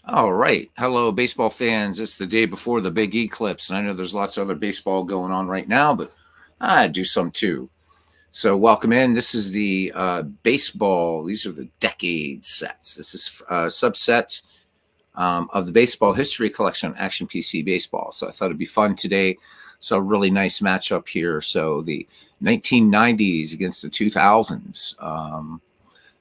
All right. Hello, baseball fans. It's the day before the big eclipse, and I know there's lots of other baseball going on right now, but I do some too. So, welcome in. This is the baseball. These are the decade sets. This is a subset of the baseball history collection on Action PC Baseball. So, I thought it'd be fun today. So, a really nice matchup here. So, the 1990s against the 2000s.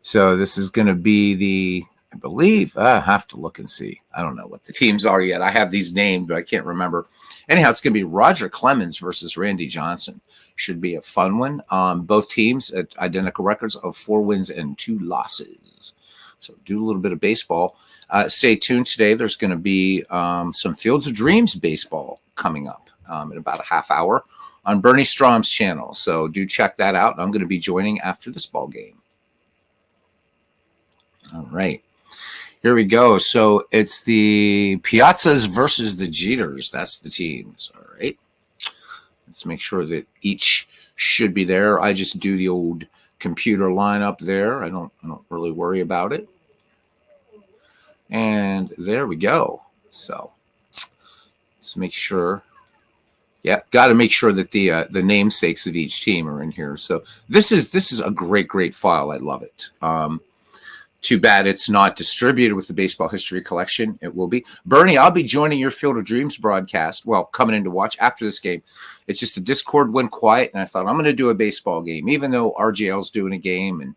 So this is going to be I believe, I have to look and see. I don't know what the teams are yet. I have these named, but I can't remember. Anyhow, it's going to be Roger Clemens versus Randy Johnson. Should be a fun one. Both teams at identical records of 4 wins and 2 losses. So do a little bit of baseball. Stay tuned today. There's going to be some Fields of Dreams baseball coming up in about a half hour on Bernie Strom's channel. So do check that out. I'm going to be joining after this ball game. All right. Here we go. So it's the Piazzas versus the Jeters. That's the teams. All right. Let's make sure that each should be there. I just do the old computer lineup there. I don't really worry about it. And there we go. So let's make sure. Yeah, got to make sure that the namesakes of each team are in here. So this is a great file. I love it. Too bad it's not distributed with the Baseball History Collection. It will be. Bernie, I'll be joining your Field of Dreams broadcast. Well, coming in to watch after this game. It's just the Discord went quiet, and I thought I'm going to do a baseball game, even though RGL's doing a game and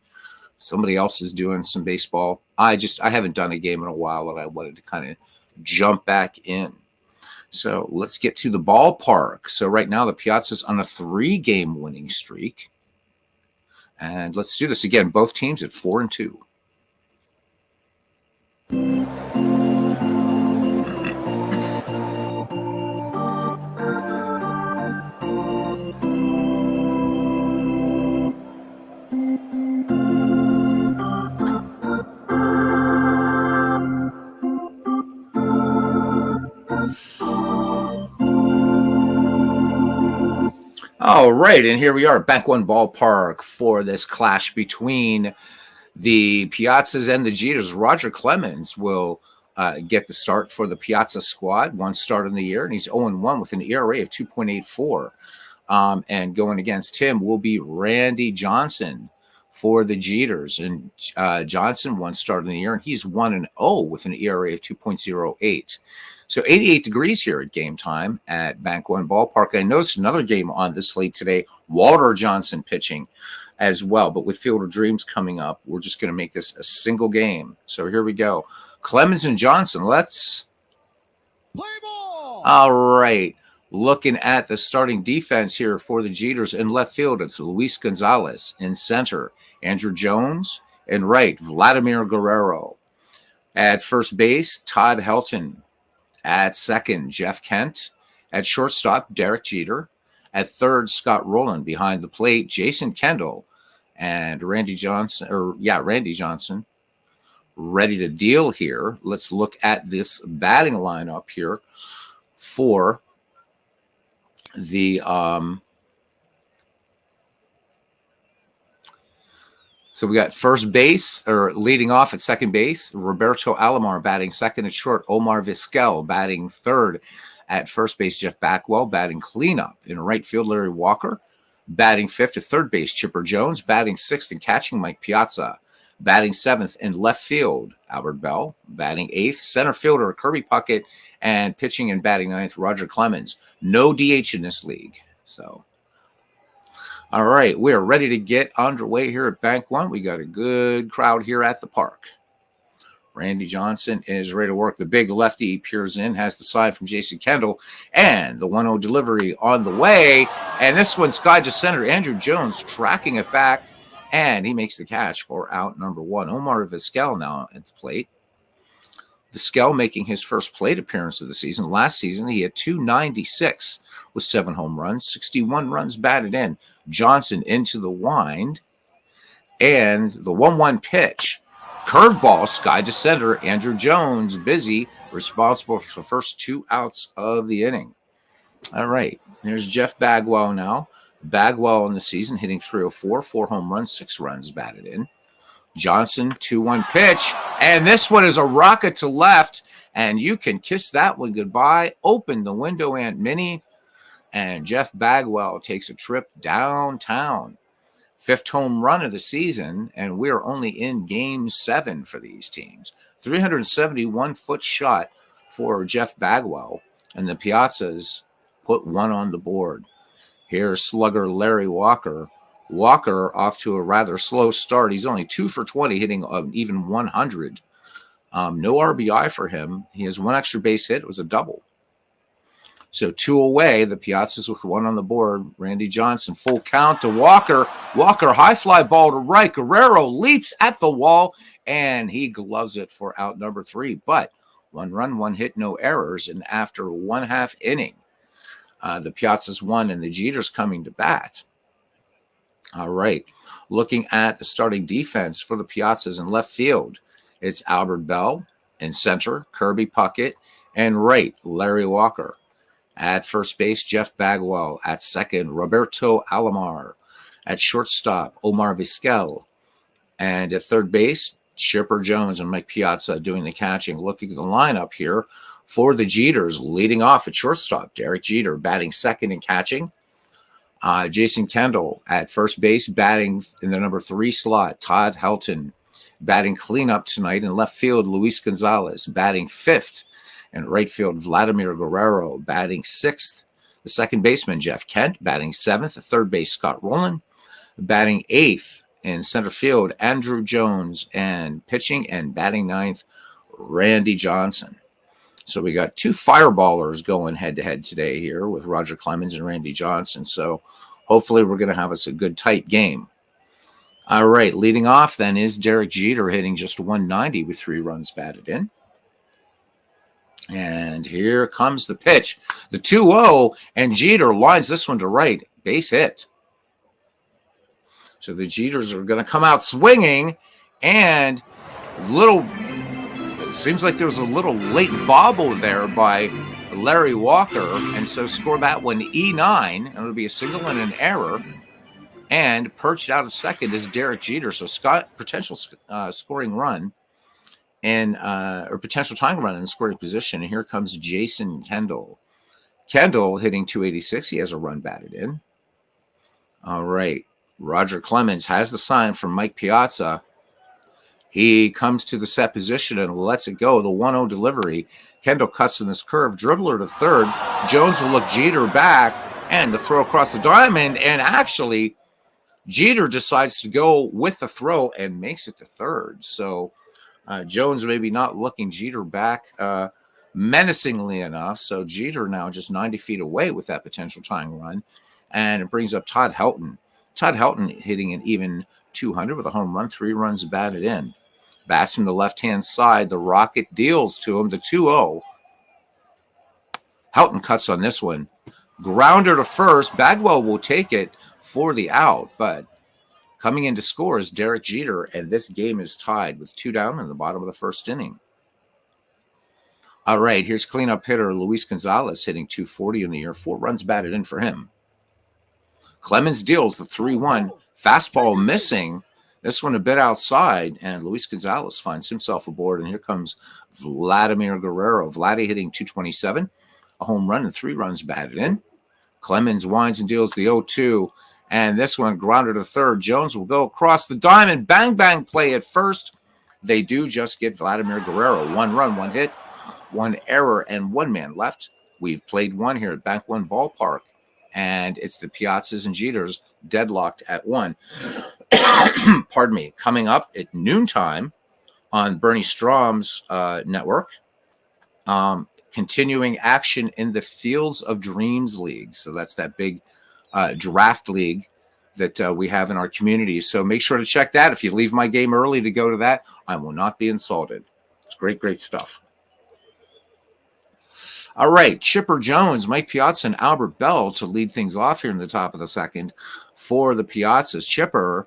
somebody else is doing some baseball. I haven't done a game in a while, and I wanted to kind of jump back in. So let's get to the ballpark. So right now the Piazza's on a 3-game winning streak. And let's do this again. Both teams at 4-2. All right, and here we are, Bank One Ballpark for this clash between the Piazzas and the Jeters. Roger Clemens will get the start for the Piazza squad. 1 start in the year, and he's 0-1 with an ERA of 2.84. And going against him will be Randy Johnson for the Jeters. And Johnson 1 start in the year, and he's 1-0 with an ERA of 2.08. So 88 degrees here at game time at Bank One Ballpark. I noticed another game on this slate today, Walter Johnson pitching as well. But with Field of Dreams coming up, we're just going to make this a single game. So here we go. Clemens and Johnson, let's play ball. All right. Looking at the starting defense here for the Jeters in left field, it's Luis Gonzalez. In center, Andrew Jones. In right, Vladimir Guerrero. At first base, Todd Helton. At second, Jeff Kent. At shortstop, Derek Jeter. At third, Scott Rowland. Behind the plate, Jason Kendall and Randy Johnson. Ready to deal here. Let's look at this batting lineup here for the So we got first base, or leading off at second base, Roberto Alomar batting second at short, Omar Vizquel batting third at first base, Jeff Backwell batting cleanup. In right field, Larry Walker batting fifth at third base, Chipper Jones batting sixth and catching, Mike Piazza batting seventh. In left field, Albert Bell batting eighth, center fielder Kirby Puckett, and pitching and batting ninth, Roger Clemens. No DH in this league. So all right, we are ready to get underway here at Bank One. We got a good crowd here at the park. Randy Johnson is ready to work. The big lefty peers in, has the side from Jason Kendall, and the 1-0 delivery on the way. And this one's sky to center. Andrew Jones tracking it back, and he makes the catch for out number 1. Omar Vizquel now at the plate. Vizquel making his first plate appearance of the season. Last season, he had 296 with 7 home runs, 61 runs batted in. Johnson into the wind, and the 1-1 pitch. Curveball, sky to center. Andrew Jones busy, responsible for the first 2 outs of the inning. All right, there's Jeff Bagwell now. Bagwell in the season hitting 304, 4 home runs, 6 runs batted in. Johnson, 2-1 pitch, and this one is a rocket to left. And you can kiss that one goodbye. Open the window, Aunt Minnie. And Jeff Bagwell takes a trip downtown. 5th home run of the season, and we're only in game 7 for these teams. 371-foot shot for Jeff Bagwell, and the Piazzas put one on the board. Here's slugger Larry Walker. Walker off to a rather slow start. He's only 2 for 20, hitting even 100. No RBI for him. He has one extra base hit. It was a double. So 2 away, the Piazzas with 1 on the board. Randy Johnson, full count to Walker. Walker, high fly ball to right. Guerrero leaps at the wall, and he gloves it for out number 3. But 1 run, 1 hit, no errors. And after 1/2 inning, the Piazzas won, and the Jeters coming to bat. All right. Looking at the starting defense for the Piazzas in left field, it's Albert Bell. In center, Kirby Puckett. And right, Larry Walker. At first base, Jeff Bagwell. At second, Roberto Alomar. At shortstop, Omar Vizquel. And at third base, Chipper Jones and Mike Piazza doing the catching. Looking at the lineup here for the Jeters, leading off at shortstop, Derek Jeter batting second and catching. Jason Kendall at first base, batting in the number 3 slot. Todd Helton batting cleanup tonight. In left field, Luis Gonzalez batting 5th. And right field, Vladimir Guerrero batting 6th. The second baseman, Jeff Kent, batting 7th. The third base, Scott Rowland, batting 8th. In center field, Andrew Jones, and pitching and batting 9th, Randy Johnson. So we got 2 fireballers going head-to-head today here with Roger Clemens and Randy Johnson. So hopefully we're going to have us a good, tight game. All right, leading off then is Derek Jeter hitting just 190 with 3 runs batted in. And here comes the pitch. The 2-0, and Jeter lines this one to right. Base hit. So the Jeters are going to come out swinging, and it seems like there was a little late bobble there by Larry Walker, and so score that one E9, and it'll be a single and an error. And perched out of second is Derek Jeter. So potential scoring run. And or potential tying run in scoring position. And here comes Jason Kendall. Kendall hitting 286. He has a run batted in. All right. Roger Clemens has the sign from Mike Piazza. He comes to the set position and lets it go. The 1-0 delivery. Kendall cuts in this curve. Dribbler to third. Jones will look Jeter back. And the throw across the diamond. And actually, Jeter decides to go with the throw and makes it to third. So Jones maybe not looking Jeter back menacingly enough. So Jeter now just 90 feet away with that potential tying run. And it brings up Todd Helton. Todd Helton hitting an even 200 with a home run, 3 runs batted in. Bats from the left-hand side. The Rocket deals to him. The 2-0. Helton cuts on this one. Grounder to first. Bagwell will take it for the out, but coming in to score is Derek Jeter, and this game is tied with 2 down in the bottom of the first inning. All right, here's cleanup hitter Luis Gonzalez hitting 240 in the year, 4 runs batted in for him. Clemens deals the 3-1, fastball missing. This one a bit outside, and Luis Gonzalez finds himself aboard, and here comes Vladimir Guerrero. Vladdy hitting 227, a home run and 3 runs batted in. Clemens winds and deals the 0-2. And this one grounded to third. Jones will go across the diamond. Bang, bang play at first. They do just get Vladimir Guerrero. 1 run, 1 hit, 1 error, and 1 man left. We've played 1 here at Bank One Ballpark. And it's the Piazzas and Jeters deadlocked at 1. Pardon me. Coming up at noontime on Bernie Strom's network. Continuing action in the Fields of Dreams League. So that's that big draft league that we have in our community. So make sure to check that. If you leave my game early to go to that, I will not be insulted. It's great, great stuff. All right, Chipper Jones, Mike Piazza, and Albert Bell to lead things off here in the top of the second for the Piazzas. Chipper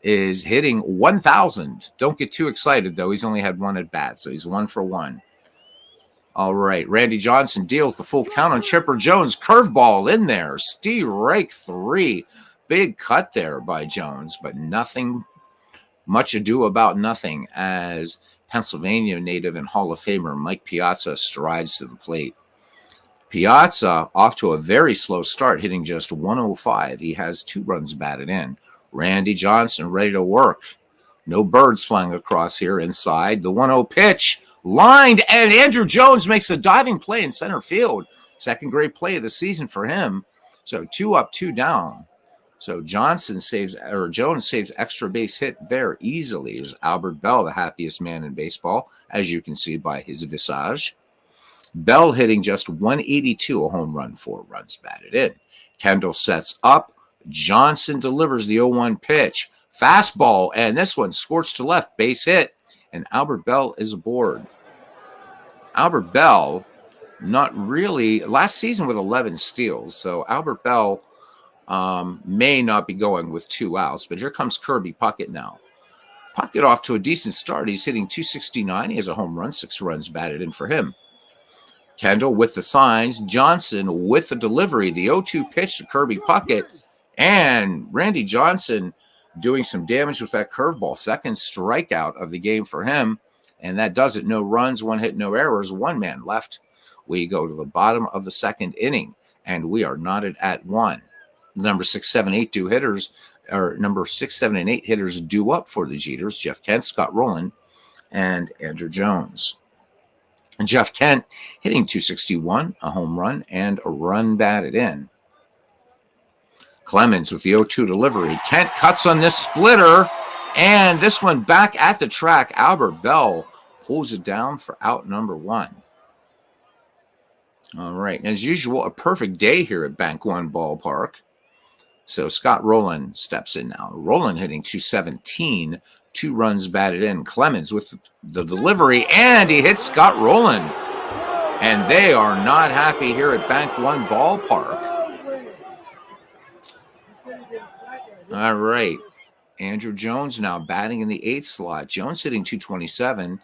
is hitting 1,000. Don't get too excited, though. He's only had 1 at bat, so he's 1 for 1. All right, Randy Johnson deals the full count on Chipper Jones. Curveball in there. Strike 3. Big cut there by Jones, but nothing, much ado about nothing as Pennsylvania native and Hall of Famer Mike Piazza strides to the plate. Piazza off to a very slow start, hitting just 105. He has 2 runs batted in. Randy Johnson ready to work. No birds flying across here inside. The 1-0 pitch lined, and Andrew Jones makes a diving play in center field. Second great play of the season for him. So 2 up, 2 down. So Jones saves extra base hit there easily. There's Albert Bell, the happiest man in baseball, as you can see by his visage. Bell hitting just 182, a home run, 4 runs batted in. Kendall sets up. Johnson delivers the 0-1 pitch. Fastball, and this one scorched to left, base hit, and Albert Bell is aboard. Albert Bell, not really, last season with 11 steals, so Albert Bell may not be going with 2 outs, but here comes Kirby Puckett now. Puckett off to a decent start. He's hitting 269. He has a home run, 6 runs batted in for him. Kendall with the signs. Johnson with the delivery. The 0-2 pitch to Kirby Puckett. And Randy Johnson doing some damage with that curveball. Second strikeout of the game for him. And that does it. No runs, 1 hit, no errors. 1 man left. We go to the bottom of the second inning. And we are knotted at 1. Number 6, 7, 8 due hitters, or number 6, 7, and 8 hitters due up for the Jeters. Jeff Kent, Scott Rowland, and Andrew Jones. And Jeff Kent hitting 261, a home run, and a run batted in. Clemens with the 0-2 delivery. Kent cuts on this splitter, and this one back at the track. Albert Bell pulls it down for out number 1. All right. As usual, a perfect day here at Bank One Ballpark. So Scott Rowland steps in now. Rowland hitting 217, 2 runs batted in. Clemens with the delivery, and he hits Scott Rowland. And they are not happy here at Bank One Ballpark. All right. Andrew Jones now batting in the 8th slot. Jones hitting 227,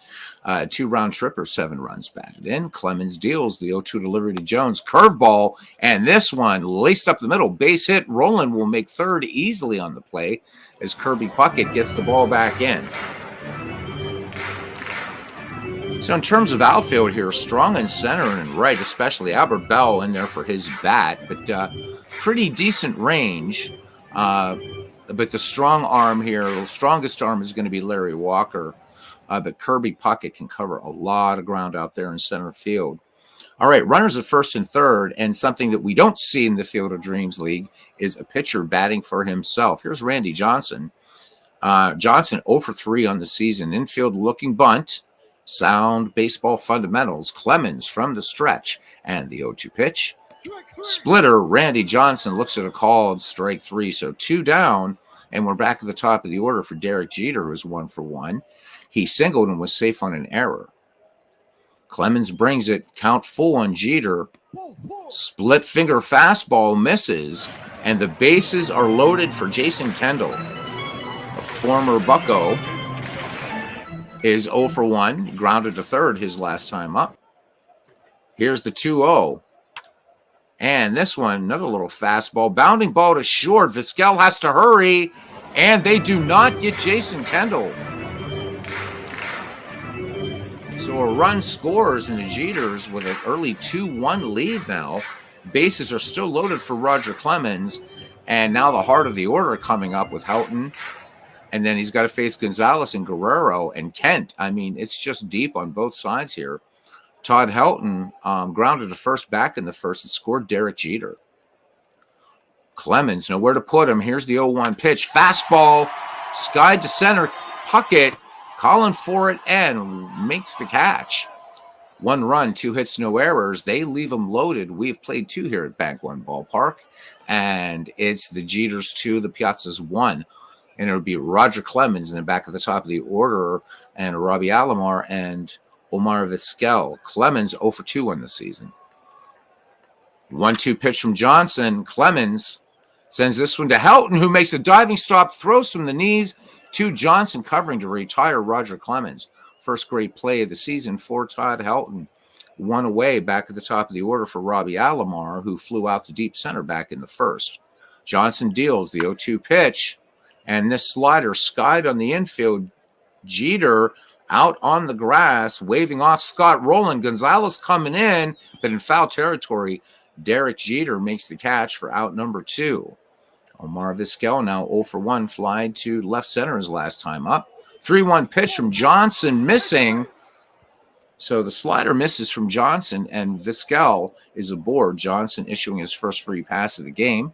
2 round tripper, 7 runs batted in. Clemens deals the 0-2 delivery to Jones. Curveball, and this one laced up the middle. Base hit. Rowland will make third easily on the play as Kirby Puckett gets the ball back in. So in terms of outfield here, strong in center and in right, especially Albert Bell in there for his bat, but pretty decent range. But the strong arm here, the strongest arm is going to be Larry Walker. But Kirby Puckett can cover a lot of ground out there in center field. All right, runners at first and third, and something that we don't see in the Field of Dreams League is a pitcher batting for himself. Here's Randy Johnson. Johnson 0 for 3 on the season. Infield looking bunt. Sound baseball fundamentals. Clemens from the stretch. And the 0-2 pitch. Splitter, Randy Johnson looks at a called strike 3. So 2 down, and we're back at the top of the order for Derek Jeter, who's 1 for 1. He singled and was safe on an error. Clemens brings it, count full on Jeter. Split finger fastball misses, and the bases are loaded for Jason Kendall. A former Bucco is 0 for 1. He grounded to third his last time up. Here's the 2-0. And this one, another little fastball. Bounding ball to short. Vizquel has to hurry. And they do not get Jason Kendall. So a run scores in the Jeters with an early 2-1 lead now. Bases are still loaded for Roger Clemens. And now the heart of the order coming up with Houghton. And then he's got to face Gonzalez and Guerrero and Kent. I mean, it's just deep on both sides here. Todd Helton grounded to first back in the first and scored Derek Jeter. Clemens, nowhere to put him. Here's the 0-1 pitch. Fastball, skied to center. Puckett calling for it and makes the catch. 1 run, 2 hits, no errors. They leave him loaded. We've played 2 here at Bank One Ballpark. And it's the Jeters 2, the Piazzas 1. And it'll be Roger Clemens in the back of the top of the order and Robbie Alomar and Omar Vizquel. Clemens 0 for 2 on the season. 1-2 pitch from Johnson. Clemens sends this one to Helton, who makes a diving stop, throws from the knees to Johnson, covering to retire Roger Clemens. First great play of the season for Todd Helton. 1 away back at the top of the order for Robbie Alomar, who flew out to deep center back in the first. Johnson deals the 0-2 pitch, and this slider skied on the infield Jeter out on the grass, waving off Scott Rowland. Gonzalez coming in, but in foul territory. Derek Jeter makes the catch for out number 2. Omar Vizquel now 0 for 1, fly to left center his last time up. 3-1 pitch from Johnson, missing. So the slider misses from Johnson, and Vizquel is aboard. Johnson issuing his first free pass of the game.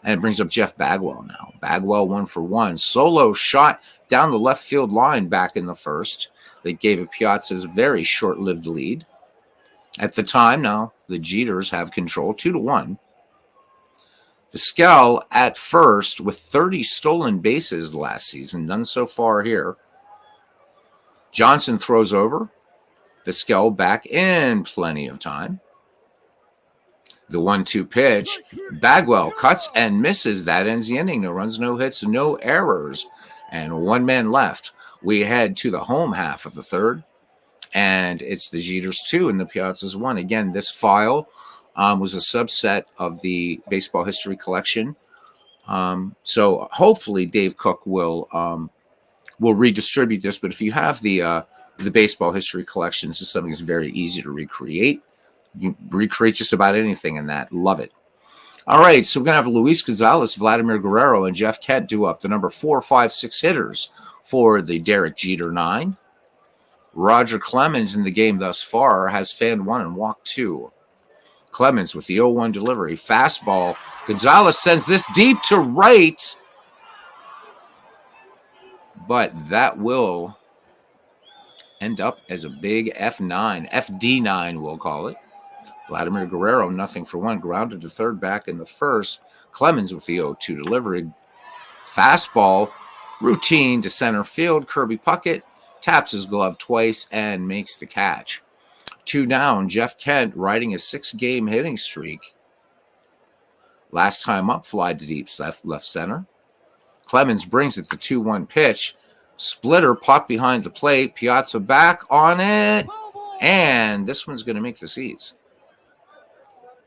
And it brings up Jeff Bagwell now. Bagwell 1 for 1. Solo shot down the left field line back in the first. They gave Piazza's very short-lived lead. At the time, now the Jeters have control 2-1. Vizquel at first with 30 stolen bases last season, none so far here. Johnson throws over. Vizquel back in plenty of time. The 1-2 pitch. Bagwell cuts and misses. That ends the inning. No runs, no hits, no errors. And 1 man left. We head to the home half of the third. And it's the Jeters 2 and the Piazzas 1. Again, this file was a subset of the baseball history collection. So hopefully Dave Cook will redistribute this. But if you have the baseball history collection, this is something that's very easy to recreate. You recreate just about anything in that. Love it. All right, so we're going to have Luis Gonzalez, Vladimir Guerrero, and Jeff Kent do up the number 4, 5, 6 hitters for the Derek Jeter 9. Roger Clemens in the game thus far has fanned 1 and walked 2. Clemens with the 0-1 delivery. Fastball. Gonzalez sends this deep to right. But that will end up as a big F9. FD9, we'll call it. Vladimir Guerrero, 0 for 1. Grounded to third back in the first. Clemens with the 0-2 delivery. Fastball. Routine to center field. Kirby Puckett taps his glove twice and makes the catch. 2 down. Jeff Kent riding a 6-game hitting streak. Last time up, fly to deep left center. Clemens brings it the 2-1 pitch. Splitter popped behind the plate. Piazza back on it. And this one's going to make the seats.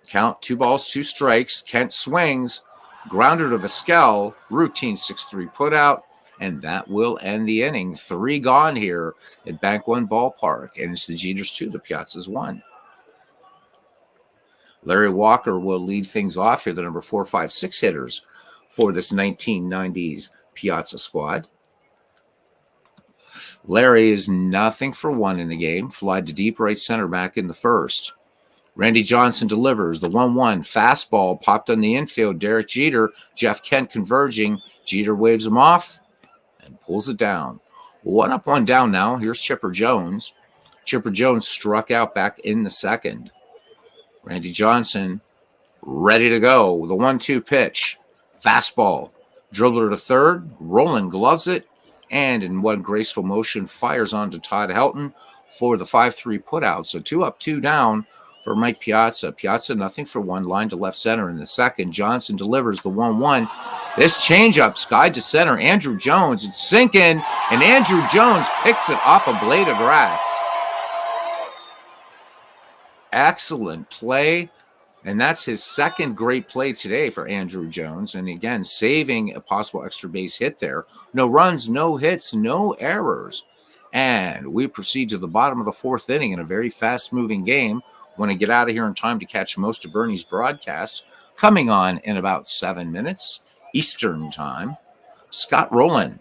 Count 2 balls, 2 strikes. Kent swings. Grounder to Vizquel. Routine 6-3 put out. And that will end the inning. 3 gone here at Bank One Ballpark. And it's the Jeters 2, the Piazzas 1. Larry Walker will lead things off here, the number 4, 5, 6 hitters for this 1990s Piazza squad. Larry is 0 for 1 in the game. Fly to deep right center back in the first. Randy Johnson delivers the 1-1 fastball popped on the infield. Derek Jeter, Jeff Kent converging. Jeter waves him off and pulls it down. 1 up, 1 down now. Here's Chipper Jones. Chipper Jones struck out back in the second. Randy Johnson ready to go. The 1-2 pitch. Fastball. Dribbler to third. Rowland gloves it. And in one graceful motion, fires on to Todd Helton for the 5-3 putout. So 2 up, 2 down for Mike Piazza. Piazza 0 for 1, line to left center in the second. Johnson delivers the 1-1. This changeup, sky to center. Andrew Jones, it's sinking, and Andrew Jones picks it off a blade of grass. Excellent play, and that's his second great play today for Andrew Jones. And again, saving a possible extra base hit there. No runs, no hits, no errors. And we proceed to the bottom of the 4th inning in a very fast-moving game. Want to get out of here in time to catch most of Bernie's broadcast. Coming on in about 7 minutes, Eastern time. Scott Rowland,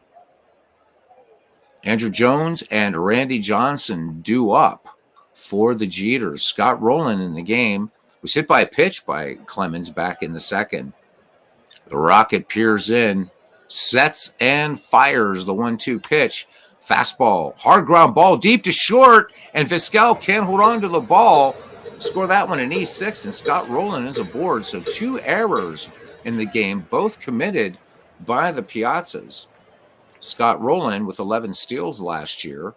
Andrew Jones, and Randy Johnson due up for the Jeters. Scott Rowland in the game was hit by a pitch by Clemens back in the second. The Rocket peers in, sets and fires the 1-2 pitch. Fastball, hard ground ball deep to short, and Vizquel can't hold on to the ball. Score that one in E6, and Scott Rowland is aboard. So 2 errors in the game, both committed by the Piazzas. Scott Rowland with 11 steals last year.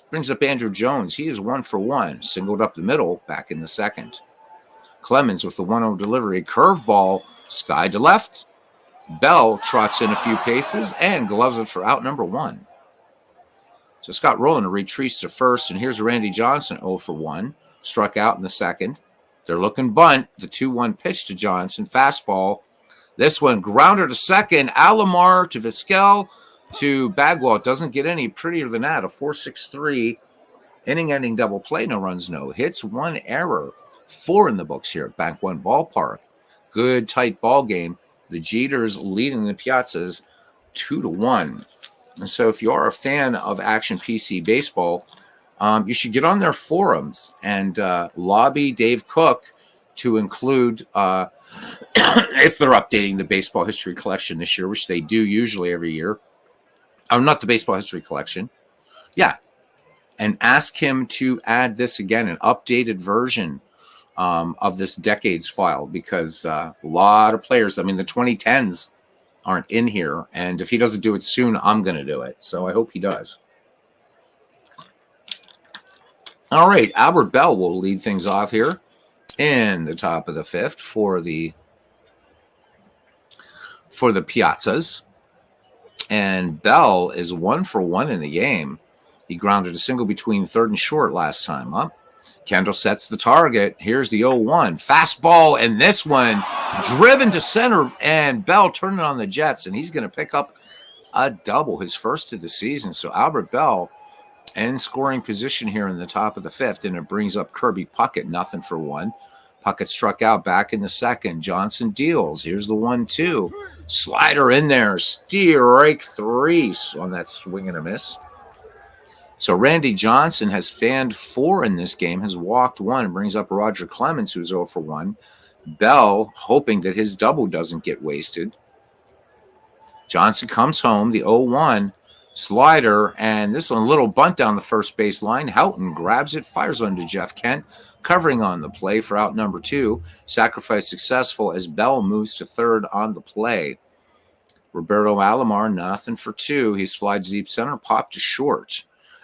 Brings up Andrew Jones. He is 1 for 1. Singled up the middle back in the second. Clemens with the 1-0 delivery. Curveball, sky to left. Bell trots in a few paces and gloves it for out number 1. So Scott Rowland retreats to first, and here's Randy Johnson 0 for 1. Struck out in the second. They're looking bunt. The 2-1 pitch to Johnson. Fastball. This one grounder to second. Alomar to Vizquel. to Bagwell. It doesn't get any prettier than that. A 4.63 inning-ending double play, no runs, no hits, one error. 4 in the books here at Bank One Ballpark. Good tight ball game. The Jeters leading the Piazzas 2-1. And so if you are a fan of Action PC Baseball, you should get on their forums and lobby Dave Cook to include, if they're updating the baseball history collection this year, which they do usually every year. Oh, not the baseball history collection. Yeah. And ask him to add this again, an updated version of this decades file, because a lot of players, I mean, the 2010s aren't in here. And if he doesn't do it soon, I'm going to do it. So I hope he does. All right. Albert Bell will lead things off here in the top of the 5th for the Piazzas. And Bell is 1 for 1 in the game. He grounded a single between third and short last time up. Kendall sets the target. Here's the 0-1. Fastball, and this one driven to center, and Bell turning on the Jets, and he's going to pick up a double, his first of the season. So Albert Bell in scoring position here in the top of the 5th, and it brings up Kirby Puckett, 0-for-1. Puckett struck out back in the 2nd. Johnson deals. Here's the 1-2. Slider in there. Strike 3 on that swing and a miss. So Randy Johnson has fanned 4 in this game, has walked 1, and brings up Roger Clemens, who's 0-for-1. Bell hoping that his double doesn't get wasted. Johnson comes home, the 0-1 slider, and this one, a little bunt down the first base line. Houghton grabs it, fires onto Jeff Kent, covering on the play for out number 2. Sacrifice successful as Bell moves to third on the play. Roberto Alomar, 0-for-2. He slides deep center, popped to short.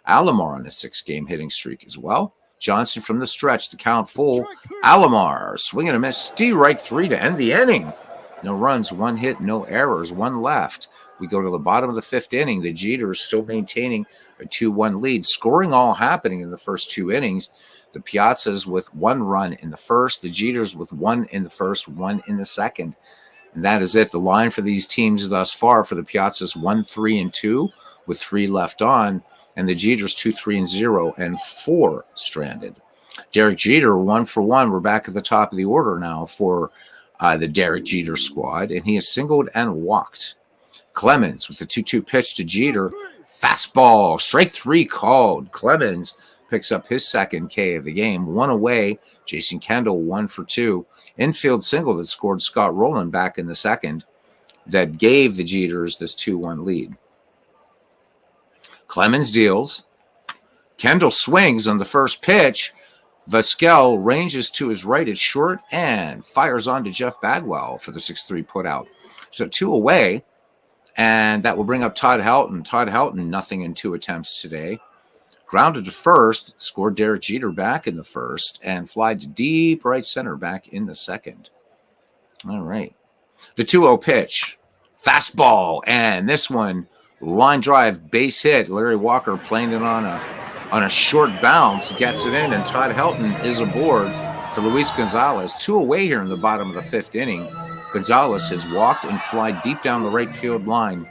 Alomar on a 6-game hitting streak as well. Johnson from the stretch, the count full. Alomar swing and a miss. Strike 3 to end the inning. No runs, 1 hit, no errors, 1 left. We go to the bottom of the 5th inning. The Jeters still maintaining a 2-1 lead. Scoring all happening in the first 2 innings. The Piazzas with 1 run in the first. The Jeters with 1 in the first, 1 in the second. And that is it. The line for these teams thus far for the Piazzas 1-3-2 with 3 left on. And the Jeters 2-3-0 and 4 stranded. Derek Jeter 1-for-1. We're back at the top of the order now for the Derek Jeter squad, and he has singled and walked. Clemens with the 2-2 pitch to Jeter. Fastball, strike 3 called. Clemens picks up his 2nd K of the game. 1 away. Jason Kendall 1-for-2. Infield single that scored Scott Rowland back in the 2nd that gave the Jeters this 2-1 lead. Clemens deals. Kendall swings on the first pitch. Vizquel ranges to his right at short and fires on to Jeff Bagwell for the 6-3 putout. So 2 away, and that will bring up Todd Houghton. Todd Houghton, nothing in 2 attempts today. Grounded to first, scored Derek Jeter back in the first, and flied to deep right center back in the 2nd. All right. The 2-0 pitch. Fastball, and this one, line drive, base hit. Larry Walker playing it on a short bounce, gets it in, and Todd Helton is aboard for Luis Gonzalez. 2 away here in the bottom of the 5th inning. Gonzalez has walked and fly deep down the right field line.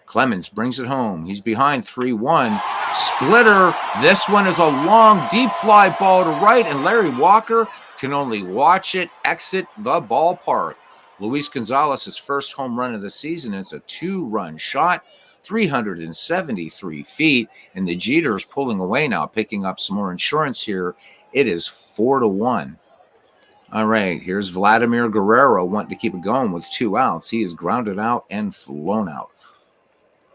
Clemens brings it home. He's behind 3-1. Splitter. This one is a long, deep fly ball to right, and Larry Walker can only watch it exit the ballpark. Luis Gonzalez's first home run of the season. It's a 2-run shot, 373 feet, and the Jeters pulling away now, picking up some more insurance here. It is 4-1. All right, here's Vladimir Guerrero wanting to keep it going with 2 outs. He is grounded out and flown out.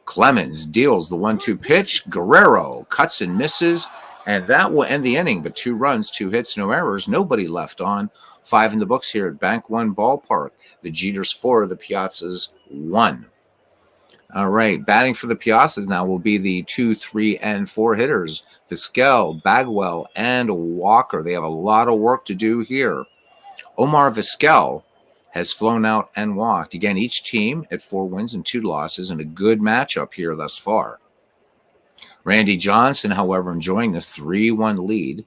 Clemens deals the 1-2 pitch. Guerrero cuts and misses, and that will end the inning, but 2 runs, 2 hits, no errors, nobody left on. 5 in the books here at Bank One Ballpark. The Jeters 4, the Piazzas 1. All right, batting for the Piazzas now will be the 2, 3, and 4 hitters. Vizquel, Bagwell, and Walker. They have a lot of work to do here. Omar Vizquel has flown out and walked. Again, each team at 4 wins and 2 losses, and a good matchup here thus far. Randy Johnson, however, enjoying this 3-1 lead.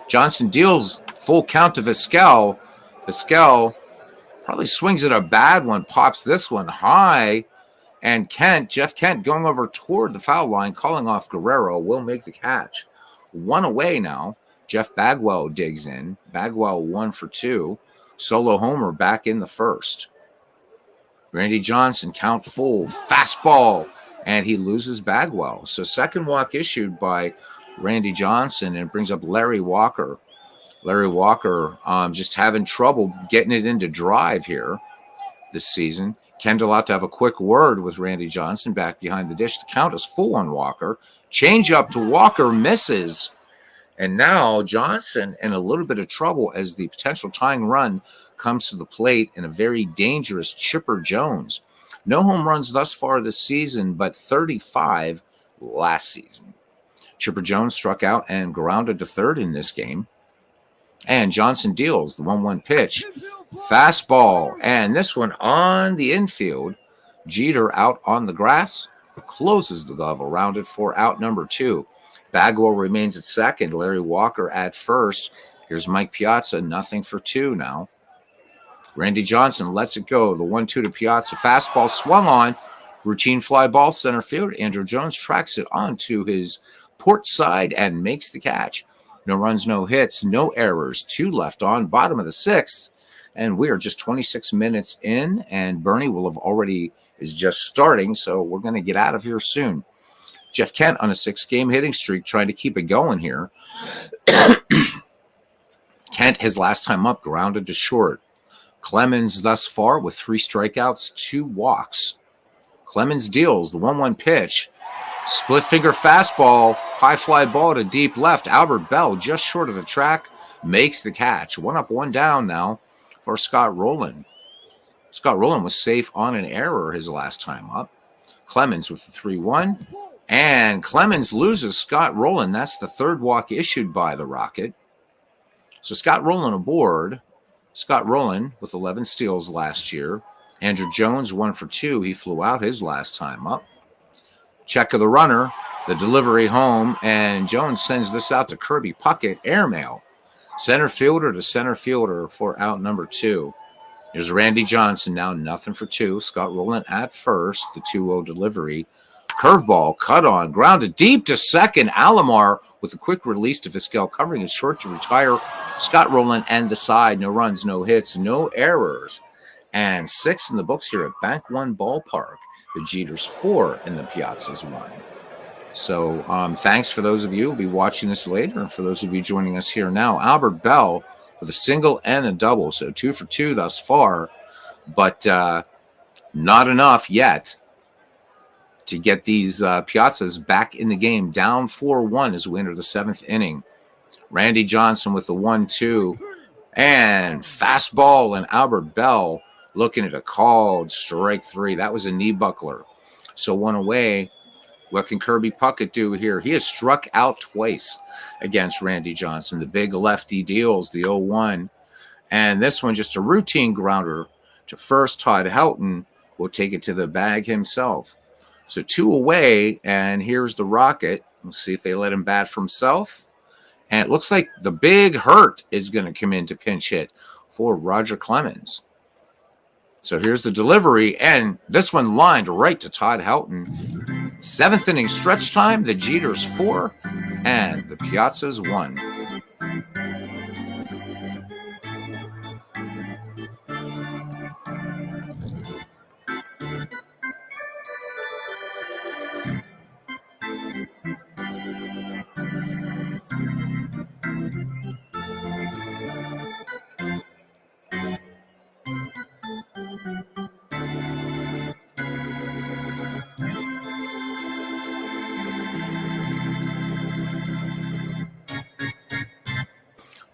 Johnson deals full count to Vizquel. Vizquel probably swings at a bad one, pops this one high, And Jeff Kent going over toward the foul line, calling off Guerrero, will make the catch. One away now. Jeff Bagwell digs in. Bagwell 1 for 2. Solo homer back in the first. Randy Johnson, count full, fastball, and he loses Bagwell. So second walk issued by Randy Johnson, and it brings up Larry Walker. Larry Walker just having trouble getting it into drive here this season. Kendall out to have a quick word with Randy Johnson back behind the dish. The count is full on Walker. Change up to Walker, misses. And now Johnson in a little bit of trouble as the potential tying run comes to the plate in a very dangerous Chipper Jones. No home runs thus far this season, but 35 last season. Chipper Jones struck out and grounded to third in this game. And Johnson deals the 1-1 pitch. Fastball. And this one on the infield. Jeter out on the grass. Closes the glove around it for out number 2. Bagwell remains at second. Larry Walker at first. Here's Mike Piazza, 0-for-2 now. Randy Johnson lets it go. The 1-2 to Piazza. Fastball swung on. Routine fly ball center field. Andrew Jones tracks it onto his port side and makes the catch. No runs, no hits, no errors. 2 left on, bottom of the 6th. And we are just 26 minutes in, and Bernie is just starting, so we're going to get out of here soon. Jeff Kent on a 6-game hitting streak, trying to keep it going here. Kent, his last time up, grounded to short. Clemens thus far with 3 strikeouts, 2 walks. Clemens deals the 1-1 pitch. Split finger fastball, high fly ball to deep left. Albert Bell just short of the track makes the catch. 1 up, 1 down now for Scott Rowland. Scott Rowland was safe on an error his last time up. Clemens with the 3-1. And Clemens loses Scott Rowland. That's the 3rd walk issued by the Rocket. So Scott Rowland aboard. Scott Rowland with 11 steals last year. Andrew Jones 1 for 2. He flew out his last time up. Check of the runner, the delivery home, and Jones sends this out to Kirby Puckett, airmail. Center fielder to center fielder for out number 2. Here's Randy Johnson now 0-for-2. Scott Rowland at first, the 2-0 delivery. Curveball, cut on, grounded deep to second. Alomar with a quick release to Vizquel, covering it short to retire. Scott Rowland and the side, no runs, no hits, no errors. And 6 in the books here at Bank One Ballpark. The Jeters 4 and the Piazzas 1. So thanks for those of you who will be watching this later, and for those of you joining us here now. Albert Bell with a single and a double, so 2 for 2 thus far, but not enough yet to get these Piazzas back in the game. Down 4-1 as we enter the 7th inning. Randy Johnson with the 1-2, and fastball, and Albert Bell looking at a called strike 3. That was a knee buckler. So 1 away. What can Kirby Puckett do here? He has struck out twice against Randy Johnson. The big lefty deals the 0-1. And this one just a routine grounder to first. Todd Helton will take it to the bag himself. So 2 away, and here's the Rocket. We'll see if they let him bat for himself. And it looks like the big hurt is going to come in to pinch hit for Roger Clemens. So here's the delivery, and this one lined right to Todd Helton. 7th inning stretch time, the Jeters 4 and the Piazzas 1.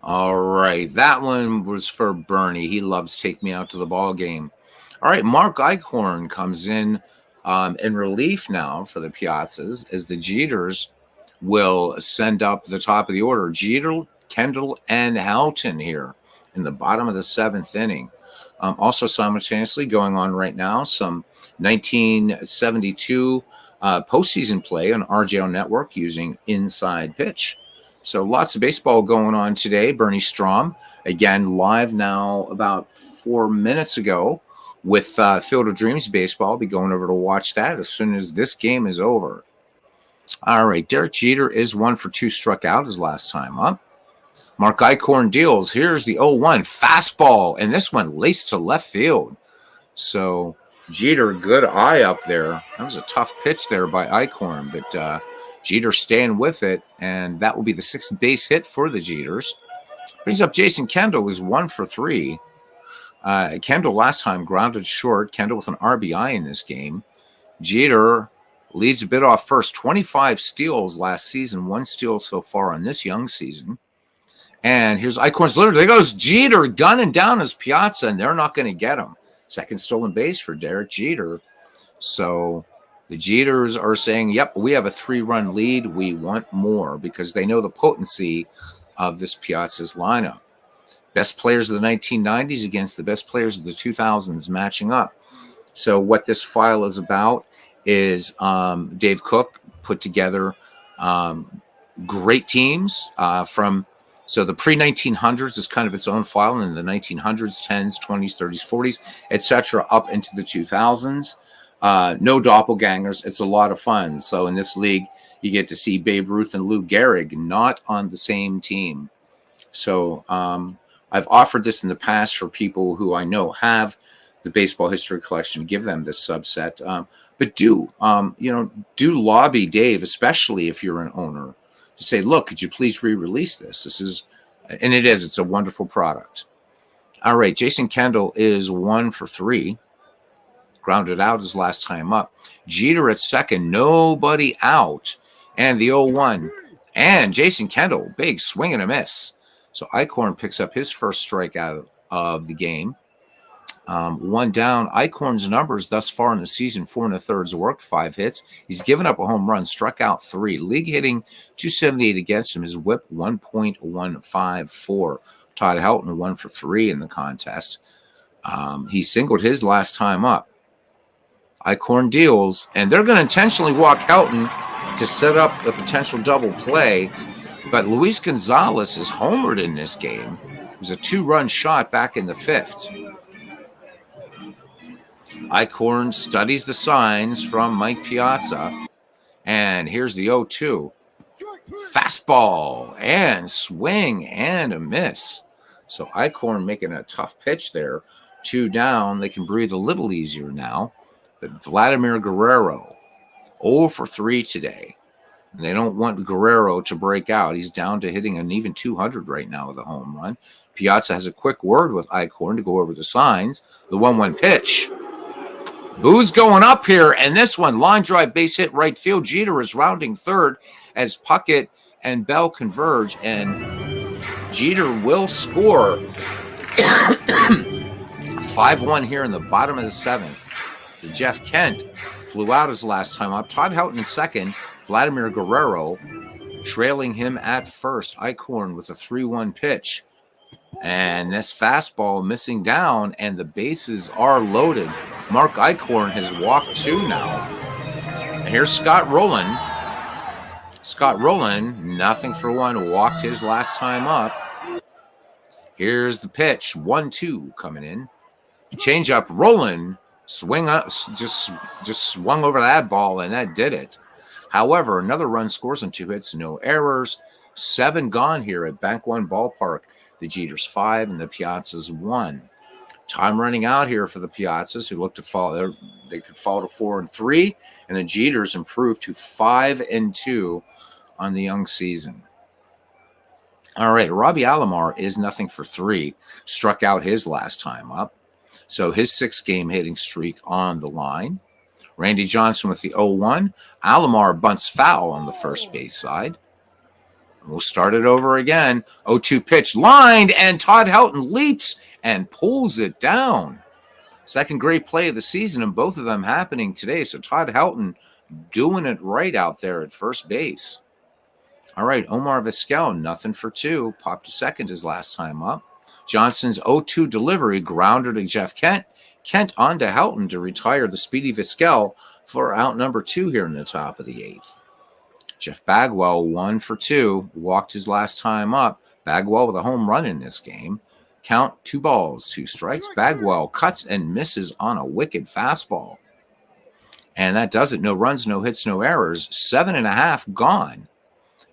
All right, that one was for Bernie. He loves Take Me Out to the Ball Game. All right, Mark Eichhorn comes in relief now for the Piazzas as the Jeters will send up the top of the order. Jeter, Kendall, and Helton here in the bottom of the 7th inning. Also simultaneously going on right now, some 1972 postseason play on RJO Network using Inside Pitch. So lots of baseball going on today. Bernie Strom, again, live now about 4 minutes ago with Field of Dreams baseball. I'll be going over to watch that as soon as this game is over. All right, Derek Jeter is 1 for 2, struck out his last time up. Mark Eichhorn deals. Here's the 0-1 fastball, and this one laced to left field. So Jeter, good eye up there. That was a tough pitch there by Eichhorn, but Jeter staying with it, and that will be the 6th base hit for the Jeters. Brings up Jason Kendall, who's 1 for 3. Kendall last time grounded short. Kendall with an RBI in this game. Jeter leads a bit off first. 25 steals last season, 1 steal so far on this young season. And here's Eichhorn's litter. There goes Jeter gunning down his Piazza, and they're not going to get him. Second stolen base for Derek Jeter. So the Jeters are saying, yep, we have a 3-run lead. We want more because they know the potency of this Piazza's lineup. Best players of the 1990s against the best players of the 2000s matching up. So what this file is about is Dave Cook put together great teams from, so the pre-1900s is kind of its own file, and in the 1900s, 10s, 20s, 30s, 40s, etc., up into the 2000s. No doppelgangers. It's a lot of fun. So in this league, you get to see Babe Ruth and Lou Gehrig not on the same team. So I've offered this in the past for people who I know have the baseball history collection, give them this subset. But do lobby Dave, especially if you're an owner, to say, look, could you please re-release this? It's a wonderful product. All right, Jason Kendall is 1 for 3. Grounded out his last time up. Jeter at second, nobody out. And the 0-1. And Jason Kendall, big swing and a miss. So Eichhorn picks up his first strikeout of the game. 1 down. Eichhorn's numbers thus far in the season, 4 1/3 worked, 5 hits. He's given up a home run, struck out 3. League hitting 278 against him. His whip 1.154. Todd Helton 1 for 3 in the contest. He singled his last time up. Eichhorn deals, and they're going to intentionally walk Helton to set up a potential double play. But Luis Gonzalez is homered in this game. It was a 2-run shot back in the 5th. Eichhorn studies the signs from Mike Piazza. And here's the 0-2. Fastball and swing and a miss. So Eichhorn making a tough pitch there. 2 down. They can breathe a little easier now. But Vladimir Guerrero, 0 for 3 today. And they don't want Guerrero to break out. He's down to hitting an even 200 right now with a home run. Piazza has a quick word with Eichhorn to go over the signs. The 1-1 pitch. Boo's going up here, and this one, line drive, base hit, right field. Jeter is rounding third as Puckett and Bell converge, and Jeter will score. 5-1 here in the bottom of the 7th. Jeff Kent flew out his last time up. Todd Helton in second. Vladimir Guerrero trailing him at first. Eichhorn with a 3-1 pitch. And this fastball missing down, and the bases are loaded. Mark Eichhorn has walked 2 now. And here's Scott Rowland. Scott Rowland, nothing for 1, walked his last time up. Here's the pitch, 1-2 coming in. Change up, Rowland swing up, just swung over that ball, and that did it. However, another run scores on 2 hits, no errors. 7 gone here at Bank One Ballpark. The Jeters 5 and the Piazzas 1. Time running out here for the Piazzas, who look to fall. They could fall to 4 and 3, and the Jeters improved to 5 and 2 on the young season. All right, Robbie Alomar is nothing for 3. Struck out his last time up. So his 6-game hitting streak on the line. Randy Johnson with the 0-1. Alomar bunts foul on the first base side. We'll start it over again. 0-2 pitch lined, and Todd Helton leaps and pulls it down. Second great play of the season, and both of them happening today. So Todd Helton doing it right out there at first base. All right, Omar Vizquel, nothing for 2. Popped to second his last time up. Johnson's 0-2 delivery, grounder to Jeff Kent. Kent on to Helton to retire the speedy Vizquel for out number 2 here in the top of the 8th. Jeff Bagwell, 1 for 2, walked his last time up. Bagwell with a home run in this game. Count 2 balls, 2 strikes. Bagwell cuts and misses on a wicked fastball. And that does it. No runs, no hits, no errors. 7.5 gone.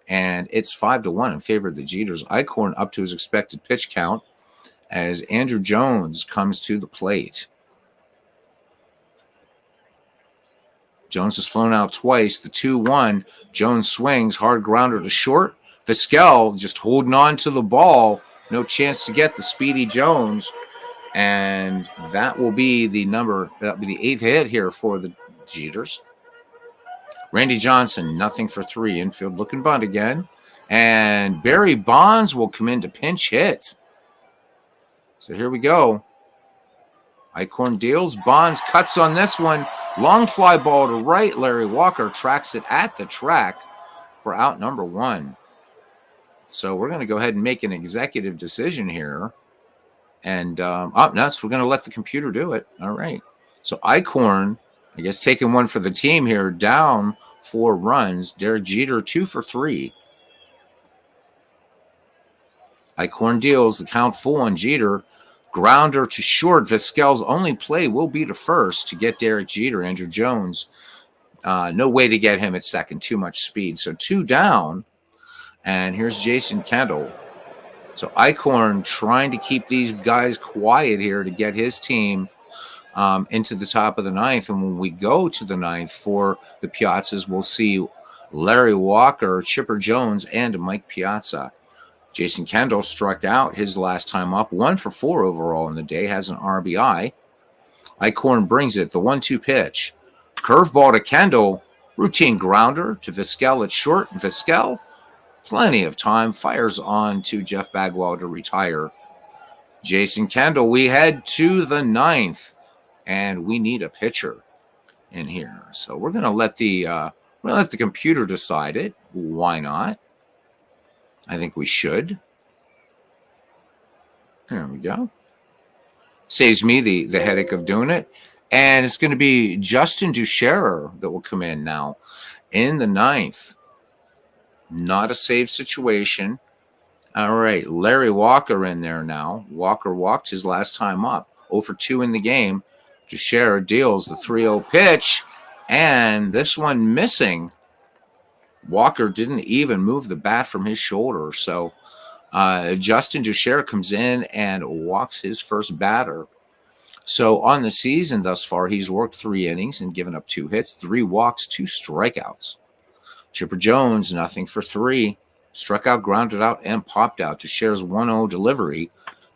And it's 5-1 in favor of the Jeters. Eichhorn up to his expected pitch count as Andrew Jones comes to the plate. Jones has flown out twice. The 2-1. Jones swings. Hard grounder to short. Vizquel just holding on to the ball. No chance to get the speedy Jones. And that will be the 8th hit here for the Jeters. Randy Johnson, nothing for 3. Infield looking bunt again. And Barry Bonds will come in to pinch hit. So here we go. Eichhorn deals. Bonds cuts on this one. Long fly ball to right. Larry Walker tracks it at the track for out number 1. So we're going to go ahead and make an executive decision here. And up next, we're going to let the computer do it. All right. So Eichhorn, I guess, taking one for the team here, down 4 runs. Derek Jeter, 2 for 3. Eichhorn deals. The count full on Jeter. Grounder to short. Vizquel's only play will be to first to get Derek Jeter. Andrew Jones, no way to get him at second. Too much speed. So 2 down. And here's Jason Kendall. So Eichhorn trying to keep these guys quiet here to get his team into the top of the 9th. And when we go to the 9th for the Piazzas, we'll see Larry Walker, Chipper Jones, and Mike Piazza. Jason Kendall struck out his last time up, 1 for 4 overall in the day, has an RBI. Eichhorn brings it, the 1-2 pitch. Curveball to Kendall, routine grounder to Vizquel at short. Vizquel, plenty of time, fires on to Jeff Bagwell to retire. Jason Kendall, we head to the 9th, and we need a pitcher in here. So we're going to let the computer decide it. Why not? I think we should. There we go. Saves me the headache of doing it. And it's going to be Justin Ducherer that will come in now in the 9th. Not a save situation. All right, Larry Walker in there now. Walker walked his last time up. 0 for 2 in the game. Ducherer deals the 3-0 pitch. And this one missing. Walker didn't even move the bat from his shoulder. So Justin Ducherer comes in and walks his first batter. So on the season thus far, he's worked 3 innings and given up 2 hits, 3 walks, 2 strikeouts. Chipper Jones, nothing for 3. Struck out, grounded out, and popped out. Ducherer's 1-0 delivery.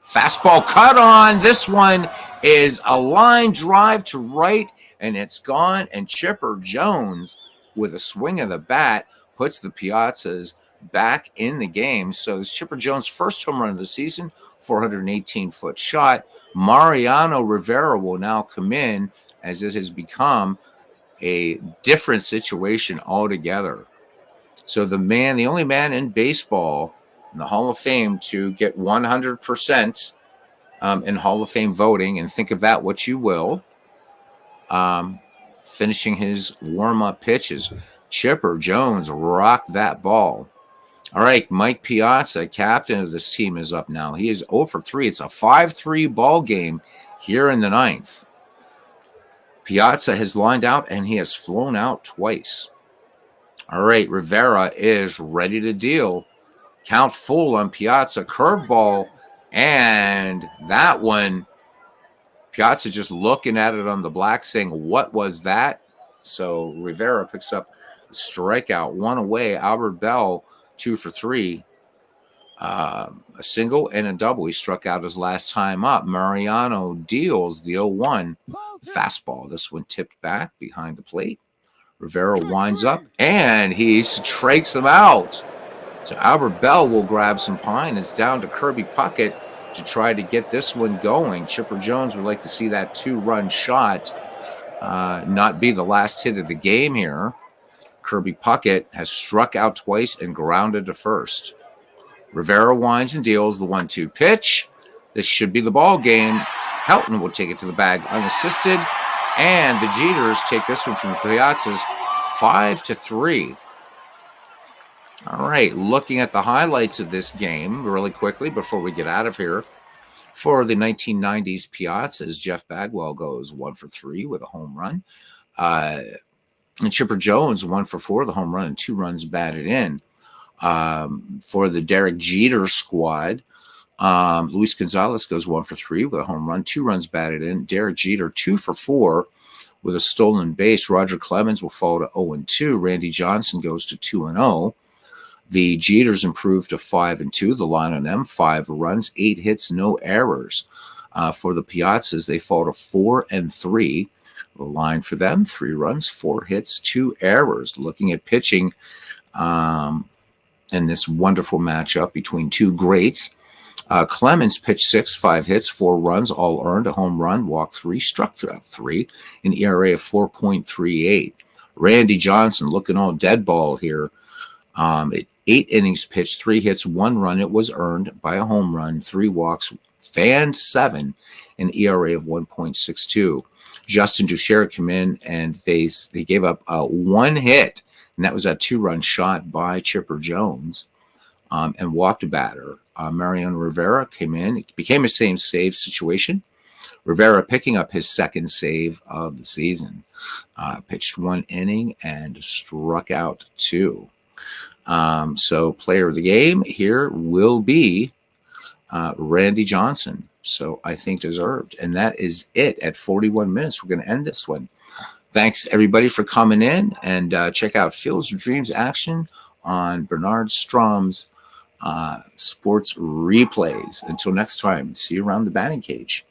Fastball cut on. This one is a line drive to right, and it's gone. And Chipper Jones, with a swing of the bat, puts the Piazzas back in the game. So it's Chipper Jones' first home run of the season, 418-foot shot. Mariano Rivera will now come in as it has become a different situation altogether. So the only man in baseball in the Hall of Fame to get 100% in Hall of Fame voting, and think of that what you will, finishing his warm-up pitches. Chipper Jones rocked that ball. All right, Mike Piazza, captain of this team, is up now. He is 0 for 3. It's a 5-3 ball game here in the 9th. Piazza has lined out, and he has flown out twice. All right, Rivera is ready to deal. Count full on Piazza. Curveball, and that one, Piazza just looking at it on the black saying, what was that? So Rivera picks up a strikeout, 1 away. Albert Bell, 2 for 3. A single and a double. He struck out his last time up. Mariano deals the 0-1 fastball. This one tipped back behind the plate. Rivera winds up, and he strikes him out. So Albert Bell will grab some pine. It's down to Kirby Puckett to try to get this one going. Chipper Jones would like to see that 2-run shot not be the last hit of the game here. Kirby Puckett has struck out twice and grounded to first. Rivera winds and deals the 1-2 pitch. This should be the ball game. Helton will take it to the bag unassisted, and the Jeters take this one from the Piazzas 5-3. All right, looking at the highlights of this game really quickly before we get out of here. For the 1990s Piazzas, Jeff Bagwell goes 1-for-3 with a home run. And Chipper Jones 1-for-4 with a home run and 2 runs batted in. For the Derek Jeter squad, Luis Gonzalez goes 1-for-3 with a home run, 2 runs batted in. Derek Jeter 2-for-4 with a stolen base. Roger Clemens will fall to 0-2. Randy Johnson goes to 2-0. The Jeters improved to 5-2. The line on them, 5 runs, 8 hits, no errors. For the Piazzas, they fall to 4-3. The line for them, 3 runs, 4 hits, 2 errors. Looking at pitching in this wonderful matchup between two greats. Clemens pitched 6, 5 hits, 4 runs, all earned, a home run, walked 3, struck out 3, an ERA of 4.38. Randy Johnson looking all dead ball here. 8 innings pitched, 3 hits, 1 run. It was earned by a home run, 3 walks, fanned 7, an ERA of 1.62. Justin Duchera came in and they gave up 1 hit, and that was a 2-run shot by Chipper Jones, and walked a batter. Mariano Rivera came in. It became a same save situation. Rivera picking up his 2nd save of the season. Pitched 1 inning and struck out 2. So player of the game here will be Randy Johnson. So I think deserved. And that is it at 41 minutes. We're going to end this one. Thanks, everybody, for coming in. And check out Fields of Dreams action on Bernard Strom's Sports Replays. Until next time, see you around the batting cage.